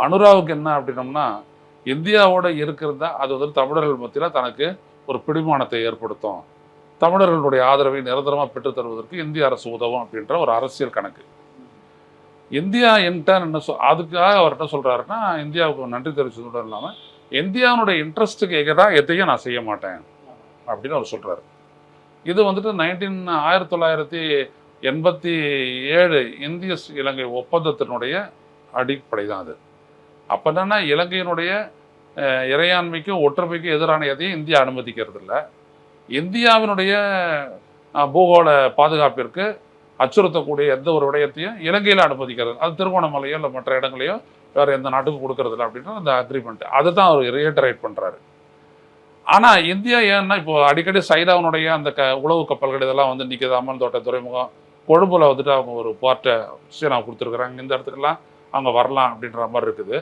அனுராவுக்கு என்ன அப்படின்னம்னா, இந்தியாவோட இருக்கிறதா அது வந்து தமிழர்கள் மத்தியில் தனக்கு ஒரு பிடிமானத்தை ஏற்படுத்தும். தமிழர்களுடைய ஆதரவை நிரந்தரமாக பெற்றுத் தருவதற்கு இந்திய அரசு உதவும் அப்படின்ற ஒரு அரசியல் கணக்கு. இந்தியா என்கிட்ட என்ன அதுக்காக அவர் என்ன சொல்றாருன்னா, இந்தியாவுக்கு நன்றி தெரிவிச்சதோடு இல்லாமல் இந்தியாவுடைய இன்ட்ரெஸ்ட்டுக்கு எதிராக எதையும் நான் செய்ய மாட்டேன் அப்படின்னு அவர் சொல்றாரு. இது வந்துட்டு 1987 இந்திய இலங்கை ஒப்பந்தத்தினுடைய அடிப்படை தான் அது. அப்போ என்னன்னா, இலங்கையினுடைய இறையாண்மைக்கும் ஒற்றுமைக்கும் எதிரான எதையும் இந்தியா அனுமதிக்கிறது இல்லை. இந்தியாவினுடைய பூகோள பாதுகாப்பிற்கு அச்சுறுத்தக்கூடிய எந்த ஒரு விடயத்தையும் இலங்கையில் அனுமதிக்கிறது, அது திருகோணமலையோ இல்லை மற்ற இடங்களையோ வேறு எந்த நாட்டுக்கும் கொடுக்கறது இல்லை அப்படின்ற அந்த அக்ரிமெண்ட் அதை தான் அவர் ரியேட்டரேட் பண்ணுறாரு. ஆனால் இந்தியா ஏன்னா இப்போ அடிக்கடி சைனாவினுடைய அந்த உளவு கப்பல்கள் இதெல்லாம் வந்து நிற்கிது. அம்மன் தோட்ட துறைமுகம் கொழும்புல வந்துட்டு அவங்க ஒரு பார்ட்டை சீனா கொடுத்துருக்குறாங்க, இந்த இடத்துக்கெல்லாம் அவங்க வரலாம் அப்படின்ற மாதிரி இருக்குது.